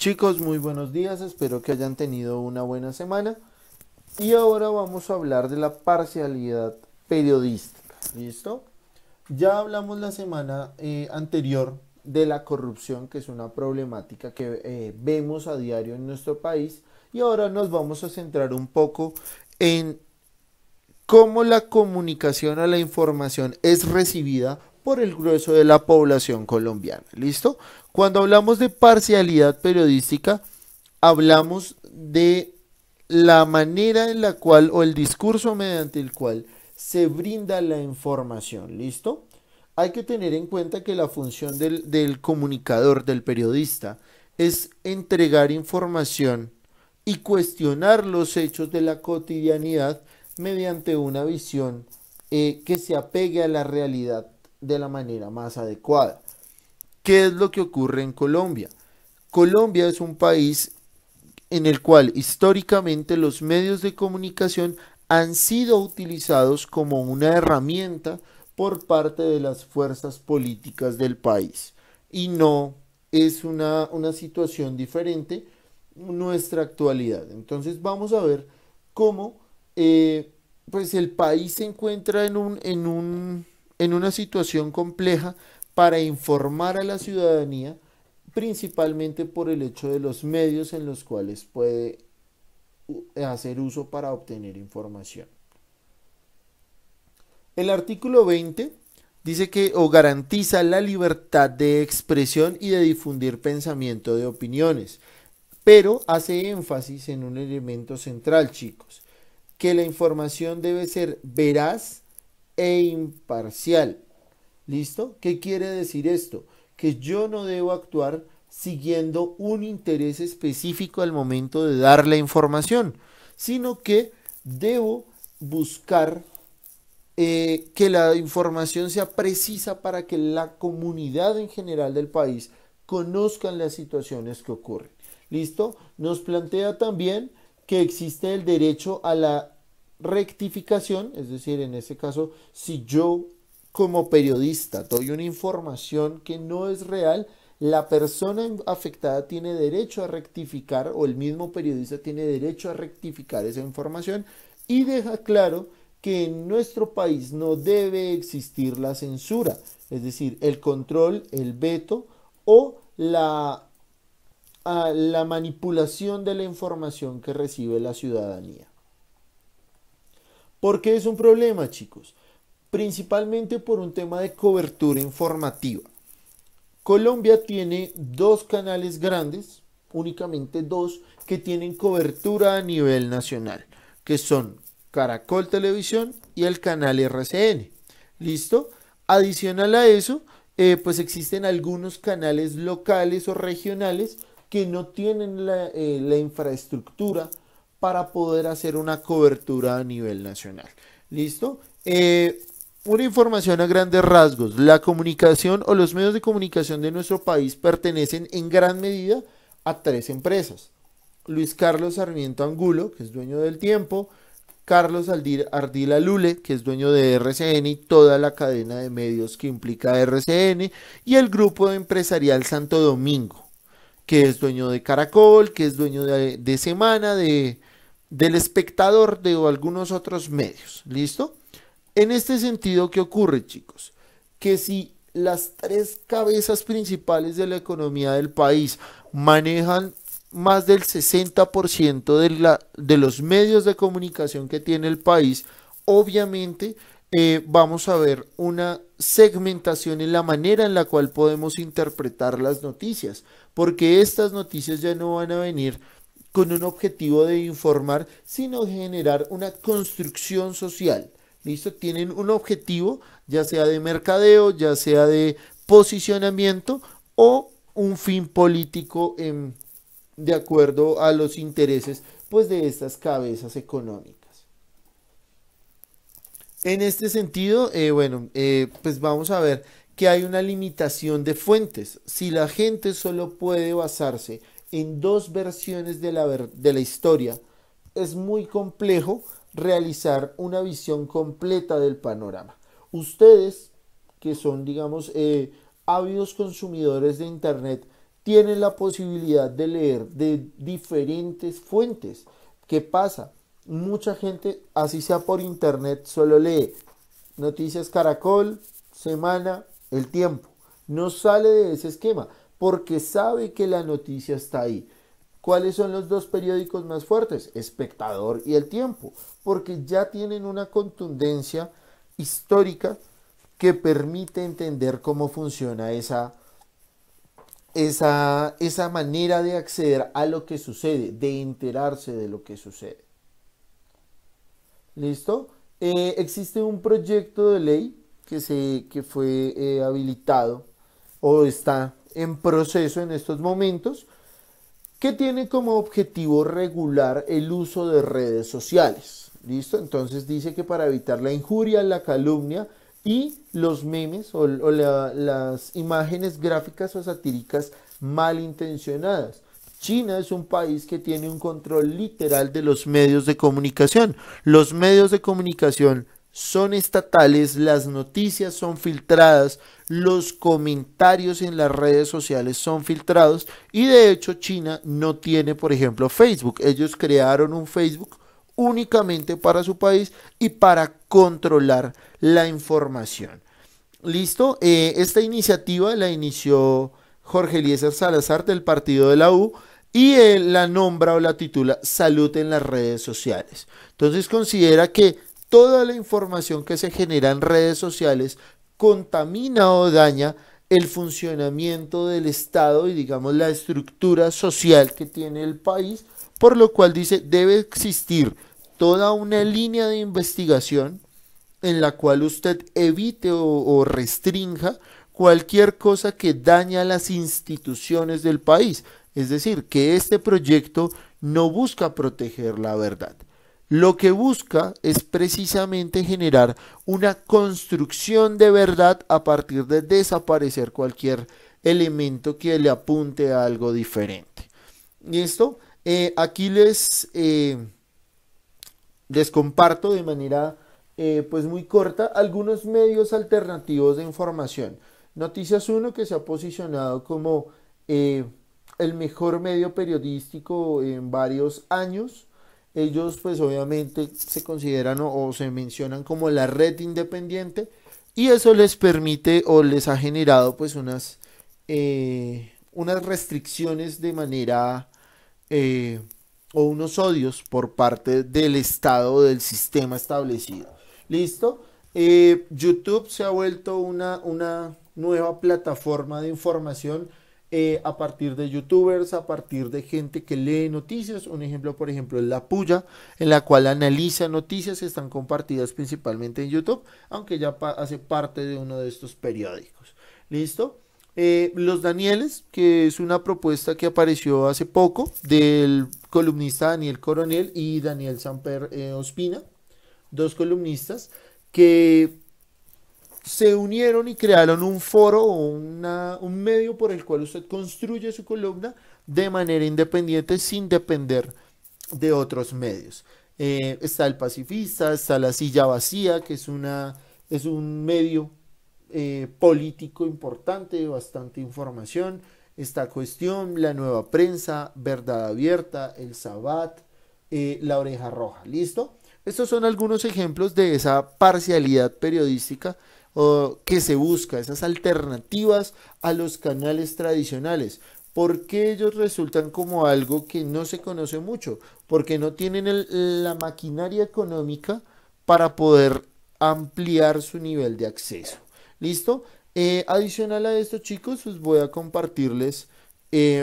Chicos, muy buenos días, espero que hayan tenido una buena semana y ahora vamos a hablar de la parcialidad periodística, ¿listo? Ya hablamos la semana anterior de la corrupción, que es una problemática que vemos a diario en nuestro país, y ahora nos vamos a centrar un poco en cómo la comunicación o la información es recibida por el grueso de la población colombiana. ¿Listo? Cuando hablamos de parcialidad periodística, hablamos de la manera en la cual o el discurso mediante el cual se brinda la información. ¿Listo? Hay que tener en cuenta que la función del comunicador, del periodista, es entregar información y cuestionar los hechos de la cotidianidad mediante una visión que se apegue a la realidad de la manera más adecuada. ¿Qué es lo que ocurre en Colombia? Colombia es un país en el cual históricamente los medios de comunicación han sido utilizados como una herramienta por parte de las fuerzas políticas del país. Y no es una situación diferente nuestra actualidad. Entonces vamos a ver cómo pues el país se encuentra en una situación compleja para informar a la ciudadanía, principalmente por el hecho de los medios en los cuales puede hacer uso para obtener información. El artículo 20 dice que o garantiza la libertad de expresión y de difundir pensamiento de opiniones, pero hace énfasis en un elemento central, chicos, que la información debe ser veraz e imparcial. ¿Listo? ¿Qué quiere decir esto? Que yo no debo actuar siguiendo un interés específico al momento de dar la información, sino que debo buscar que la información sea precisa para que la comunidad en general del país conozcan las situaciones que ocurren. ¿Listo? Nos plantea también que existe el derecho a la rectificación, es decir, en este caso, si yo como periodista doy una información que no es real, la persona afectada tiene derecho a rectificar o el mismo periodista tiene derecho a rectificar esa información y deja claro que en nuestro país no debe existir la censura, es decir, el control, el veto o la manipulación de la información que recibe la ciudadanía. ¿Por qué es un problema, chicos? Principalmente por un tema de cobertura informativa. Colombia tiene dos canales grandes, únicamente dos, que tienen cobertura a nivel nacional, que son Caracol Televisión y el canal RCN. ¿Listo? Adicional a eso, pues existen algunos canales locales o regionales que no tienen la infraestructura para poder hacer una cobertura a nivel nacional. ¿Listo? Una información a grandes rasgos. La comunicación o los medios de comunicación de nuestro país pertenecen en gran medida a tres empresas. Luis Carlos Sarmiento Angulo, que es dueño del Tiempo, Carlos Ardila Lule, que es dueño de RCN y toda la cadena de medios que implica RCN, y el grupo empresarial Santo Domingo, que es dueño de Caracol, que es dueño de Semana, del Espectador, de algunos otros medios. ¿Listo? En este sentido, ¿qué ocurre, chicos? Que si las tres cabezas principales de la economía del país manejan más del 60% de los medios de comunicación que tiene el país, obviamente vamos a ver una segmentación en la manera en la cual podemos interpretar las noticias, porque estas noticias ya no van a venir con un objetivo de informar, sino generar una construcción social. ¿Listo? Tienen un objetivo, ya sea de mercadeo, ya sea de posicionamiento o un fin político de acuerdo a los intereses pues, de estas cabezas económicas. En este sentido, pues vamos a ver que hay una limitación de fuentes. Si la gente solo puede basarse en dos versiones de la historia, es muy complejo realizar una visión completa del panorama. Ustedes, que son, digamos, ávidos consumidores de Internet, tienen la posibilidad de leer de diferentes fuentes. ¿Qué pasa? Mucha gente, así sea por internet, solo lee Noticias Caracol, Semana, El Tiempo. No sale de ese esquema porque sabe que la noticia está ahí. ¿Cuáles son los dos periódicos más fuertes? Espectador y El Tiempo, porque ya tienen una contundencia histórica que permite entender cómo funciona esa manera de acceder a lo que sucede, de enterarse de lo que sucede. ¿Listo? Existe un proyecto de ley que fue habilitado o está en proceso en estos momentos, que tiene como objetivo regular el uso de redes sociales. ¿Listo? Entonces dice que para evitar la injuria, la calumnia y los memes las imágenes gráficas o satíricas malintencionadas. China es un país que tiene un control literal de los medios de comunicación. Los medios de comunicación son estatales, las noticias son filtradas, los comentarios en las redes sociales son filtrados y de hecho China no tiene, por ejemplo, Facebook. Ellos crearon un Facebook únicamente para su país y para controlar la información. ¿Listo? Esta iniciativa la inició Jorge Eliezer Salazar del partido de la U y él la nombra o la titula Salud en las redes sociales. Entonces considera que toda la información que se genera en redes sociales contamina o daña el funcionamiento del Estado y digamos la estructura social que tiene el país, por lo cual dice debe existir toda una línea de investigación en la cual usted evite o restrinja cualquier cosa que dañe a las instituciones del país. Es decir, que este proyecto no busca proteger la verdad. Lo que busca es precisamente generar una construcción de verdad a partir de desaparecer cualquier elemento que le apunte a algo diferente. ¿Listo? Aquí les comparto de manera pues muy corta algunos medios alternativos de información. Noticias 1, que se ha posicionado como el mejor medio periodístico en varios años. Ellos pues obviamente se consideran o se mencionan como la red independiente y eso les permite o les ha generado pues unas restricciones de manera o unos odios por parte del Estado o del sistema establecido. ¿Listo? YouTube se ha vuelto una nueva plataforma de información a partir de youtubers, a partir de gente que lee noticias. Un ejemplo, por ejemplo, es La Puya, en la cual analiza noticias que están compartidas principalmente en YouTube, aunque ya hace parte de uno de estos periódicos. ¿Listo? Los Danieles, que es una propuesta que apareció hace poco del columnista Daniel Coronel y Daniel Samper Ospina, dos columnistas que se unieron y crearon un foro o un medio por el cual usted construye su columna de manera independiente sin depender de otros medios. Está El Pacifista, está La Silla Vacía, que es un medio político importante, de bastante información. Está Cuestión, La Nueva Prensa, Verdad Abierta, El Sabat, La Oreja Roja. ¿Listo? Estos son algunos ejemplos de esa parcialidad periodística que se busca, esas alternativas a los canales tradicionales. ¿Por qué ellos resultan como algo que no se conoce mucho? Porque no tienen la maquinaria económica para poder ampliar su nivel de acceso. ¿Listo? Adicional a esto, chicos, pues voy a compartirles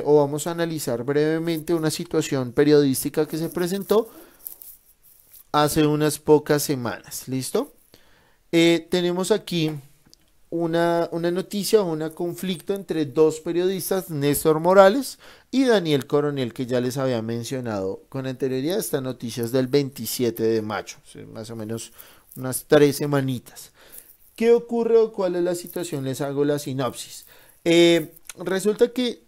o vamos a analizar brevemente una situación periodística que se presentó hace unas pocas semanas. ¿Listo? Tenemos aquí una noticia, un conflicto entre dos periodistas, Néstor Morales y Daniel Coronel, que ya les había mencionado con anterioridad. Esta noticia es del 27 de mayo, más o menos unas 3 semanitas. ¿Qué ocurre o cuál es la situación? Les hago la sinopsis. Resulta que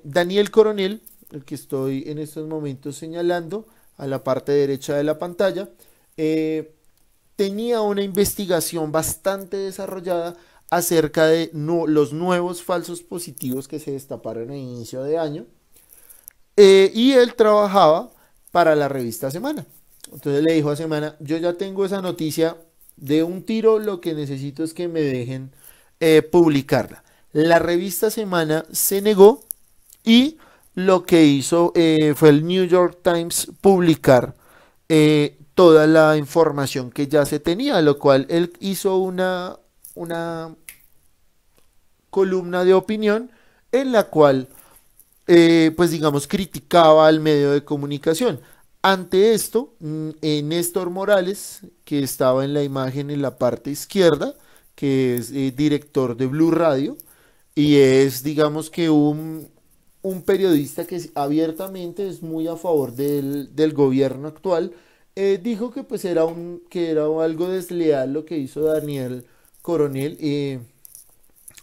Daniel Coronel, el que estoy en estos momentos señalando a la parte derecha de la pantalla, tenía una investigación bastante desarrollada acerca de los nuevos falsos positivos que se destaparon a inicio de año. Y él trabajaba para la revista Semana. Entonces le dijo a Semana, yo ya tengo esa noticia de un tiro, lo que necesito es que me dejen publicarla. La revista Semana se negó y lo que hizo fue el New York Times publicar toda la información que ya se tenía, lo cual él hizo una columna de opinión en la cual pues digamos, criticaba al medio de comunicación. Ante esto, Néstor Morales, que estaba en la imagen en la parte izquierda, que es director de Blue Radio, y es, digamos que un periodista que abiertamente es muy a favor del gobierno actual, dijo que pues que era algo desleal lo que hizo Daniel Coronel.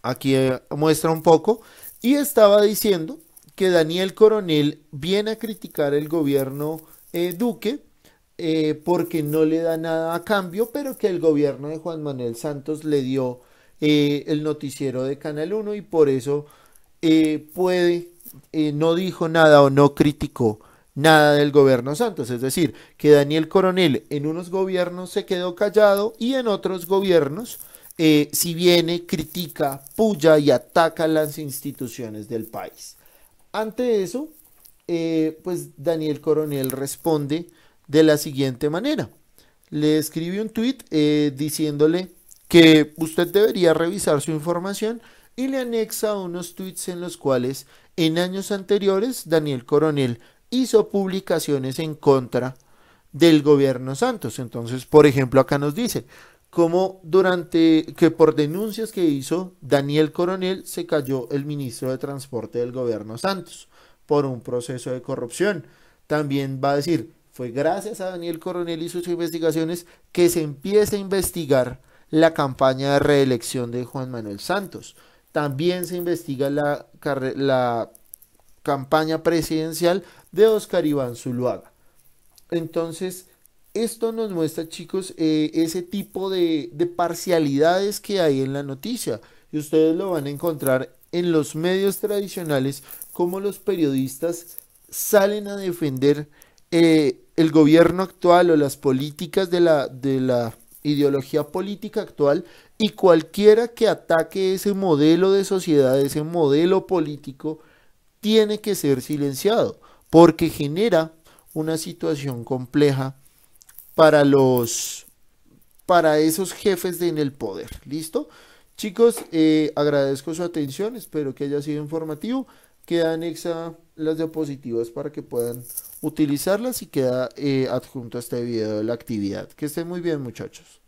Aquí muestra un poco, y estaba diciendo que Daniel Coronel viene a criticar el gobierno Duque porque no le da nada a cambio, pero que el gobierno de Juan Manuel Santos le dio el noticiero de Canal 1 y por eso no dijo nada o no criticó nada del gobierno Santos. Es decir, que Daniel Coronel en unos gobiernos se quedó callado y en otros gobiernos si viene, critica, puya y ataca las instituciones del país. Ante eso, pues Daniel Coronel responde de la siguiente manera. Le escribe un tuit diciéndole que usted debería revisar su información y le anexa unos tuits en los cuales en años anteriores Daniel Coronel hizo publicaciones en contra del gobierno Santos. Entonces, por ejemplo, acá nos dice como que por denuncias que hizo Daniel Coronel se cayó el ministro de Transporte del gobierno Santos por un proceso de corrupción. También va a decir, fue gracias a Daniel Coronel y sus investigaciones que se empieza a investigar la campaña de reelección de Juan Manuel Santos. También se investiga la campaña presidencial de Óscar Iván Zuluaga. Entonces, esto nos muestra, chicos, ese tipo de parcialidades que hay en la noticia. Y ustedes lo van a encontrar en los medios tradicionales, como los periodistas salen a defender el gobierno actual o las políticas de la ideología política actual, y cualquiera que ataque ese modelo de sociedad, ese modelo político, tiene que ser silenciado, porque genera una situación compleja para esos jefes en el poder. ¿Listo? Chicos, agradezco su atención, espero que haya sido informativo. Queda anexa las diapositivas para que puedan utilizarlas y queda adjunto a este video de la actividad. Que estén muy bien, muchachos.